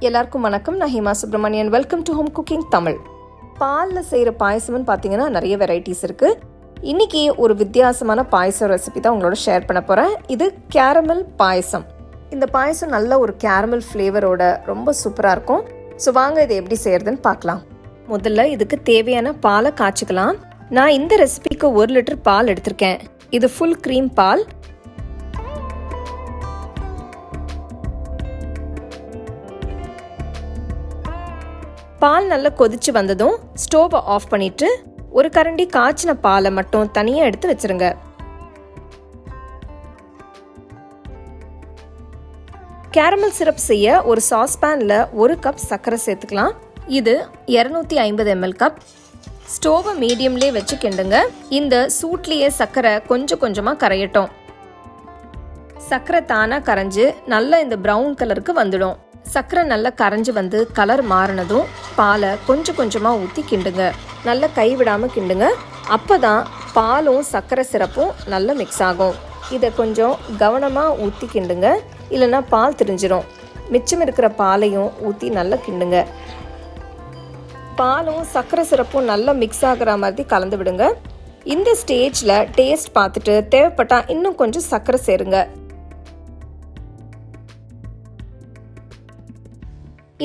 எல்லாருக்கும் வணக்கம். நான் Hema Subramanian. Welcome to home cooking Tamil. பாலில் செய்கிற பாயசம்னு பார்த்தீங்கன்னா நிறைய வெரைட்டிஸ் இருக்குது. இன்றைக்கி ஒரு வித்தியாசமான பாயசம் ரெசிபி தான் உங்களோட ஷேர் பண்ண போகிறேன். இது கேரமல் பாயசம். இந்த பாயசம் நல்ல ஒரு கேரமல் ஃப்ளேவரோட ரொம்ப சூப்பராக இருக்கும். ஸோ வாங்க இதை எப்படி செய்கிறதுன்னு பார்க்கலாம். முதல்ல இதுக்கு தேவையான பாலை காய்ச்சிக்கலாம். நான் இந்த ரெசிபிக்கு 1 லிட்டர் பால் எடுத்திருக்கேன். இது ஃபுல் க்ரீம் பால். பால் நல்லா கொதிச்சு வந்ததும் ஸ்டோவை ஆஃப் பண்ணிட்டு ஒரு கரண்டி காய்ச்சின பாலை மட்டும் தனியாக எடுத்து வச்சிருங்க. கேரமல் சிரப் செய்ய ஒரு சாஸ்பேனில் 1 கப் சர்க்கரை சேர்த்துக்கலாம். இது 250 ml கப். ஸ்டோவை மீடியம்லேயே வச்சு கிண்டுங்க. இந்த சூட்லேயே சர்க்கரை கொஞ்சம் கொஞ்சமாக கரையட்டும். சர்க்கரை தானாக கரைஞ்சு நல்லா இந்த ப்ரௌன் கலருக்கு வந்துடும். சர்க்கரை நல்லா கரைஞ்சி வந்து கலர் மாறினதும் பாலை கொஞ்சம் கொஞ்சமாக ஊற்றி கிண்டுங்க. நல்லா கைவிடாமல் கிண்டுங்க. அப்போ தான் பாலும் சர்க்கரை சிரப்பும் நல்லா மிக்ஸ் ஆகும். இதை கொஞ்சம் கவனமாக ஊற்றி கிண்டுங்க, இல்லைன்னா பால் திரிஞ்சிடும். மிச்சம் இருக்கிற பாலையும் ஊற்றி நல்லா கிண்டுங்க. பாலும் சர்க்கரை சிரப்பும் நல்லா மிக்ஸ் ஆகிற மாதிரி கலந்து விடுங்க. இந்த ஸ்டேஜில் டேஸ்ட் பார்த்துட்டு தேவைப்பட்டால் இன்னும் கொஞ்சம் சர்க்கரை சேருங்க.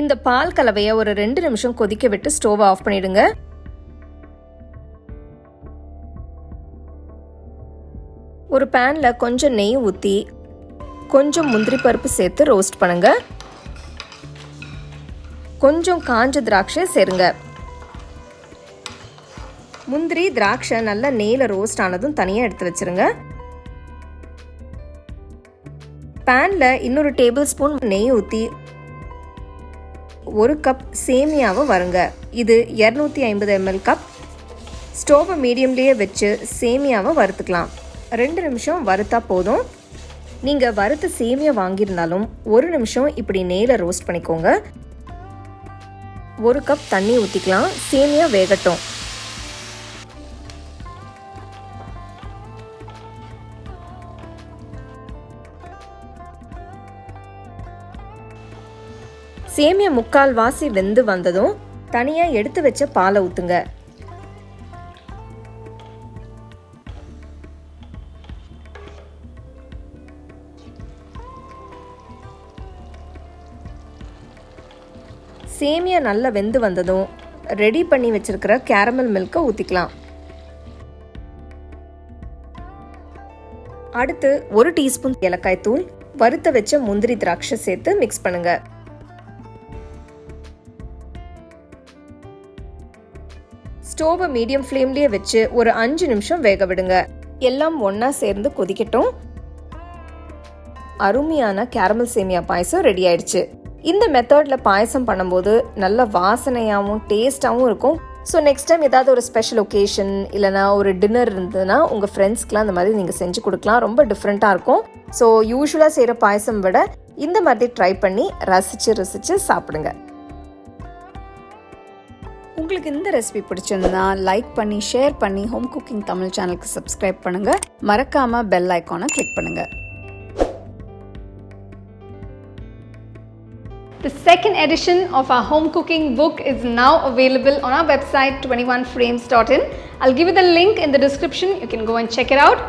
இந்த பால் கலவையை ஒரு 2 நிமிஷம் கொதிக்க விட்டு ஸ்டோவை ஆஃப் பண்ணிடுங்க. ஒரு பேன்ல கொஞ்சம் நெய் ஊற்றி கொஞ்சம் முந்திரி பருப்பு சேர்த்து ரோஸ்ட் பண்ணுங்க. கொஞ்சம் காஞ்ச திராட்சை சேருங்க. முந்திரி திராட்சை நல்லா நெய்ல ரோஸ்ட் ஆனதும் தனியாக எடுத்து வச்சிருங்க. பேன்ல இன்னொரு டேபிள் ஸ்பூன் நெய் ஊற்றி 1 கப் சேமியாவை வருங்க. இது 250 ml கப். ஸ்டோவை மீடியம்லேயே வச்சு சேமியாவை வறுத்துக்கலாம். 2 நிமிஷம் வறுத்தா போதும். நீங்கள் வறுத்த சேமியா வாங்கியிருந்தாலும் 1 நிமிஷம் இப்படி நெய்ல ரோஸ்ட் பண்ணிக்கோங்க. 1 கப் தண்ணி ஊற்றிக்கலாம். சேமியா வேகட்டும். சேமியா 3/4 வாசி வெந்து வந்ததும் தனியாக எடுத்து வச்ச பாலை ஊற்றுங்க. சேமியா நல்லா வெந்து வந்ததும் ரெடி பண்ணி வச்சிருக்கிற கேரமல் மில்கை ஊற்றிக்கலாம். அடுத்து 1 டீஸ்பூன் ஏலக்காய் தூள், வறுத்த வச்ச முந்திரி திராட்சை சேர்த்து மிக்ஸ் பண்ணுங்க. ஸ்டோவை மீடியம் ஃப்ளேம்லேயே வச்சு ஒரு 5 நிமிஷம் வேக விடுங்க. எல்லாம் ஒன்றா சேர்ந்து கொதிக்கட்டும். அருமையான கேரமல் சேமியா பாயசம் ரெடி ஆயிடுச்சு. இந்த மெத்தடில் பாயசம் பண்ணும்போது நல்ல வாசனையாகவும் டேஸ்டாகவும் இருக்கும். ஸோ நெக்ஸ்ட் டைம் ஏதாவது ஒரு ஸ்பெஷல் ஒகேஷன் இல்லைனா ஒரு டின்னர் இருந்ததுன்னா உங்கள் ஃப்ரெண்ட்ஸ்க்கெலாம் அந்த மாதிரி நீங்கள் செஞ்சு கொடுக்கலாம். ரொம்ப டிஃப்ரெண்ட்டாக இருக்கும். ஸோ யூஸ்வலாக செய்கிற பாயசம் விட இந்த மாதிரி ட்ரை பண்ணி ரசித்து சாப்பிடுங்க. உங்களுக்கு இந்த ரெசிபி பிடிச்சிருந்தா லைக் பண்ணி ஷேர் பண்ணி ஹோம் குக்கிங் தமிழ் சேனலுக்கு சப்ஸ்கிரைப் பண்ணுங்க. மறக்காம பெல் ஐகானை கிளிக் பண்ணுங்க. The second edition of our home cooking book is now available on our website 21frames.in. I'll give you the link in the description. You can go and check it out.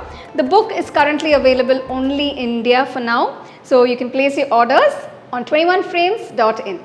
The book is currently available only in India for now, so you can place your orders on 21frames.in.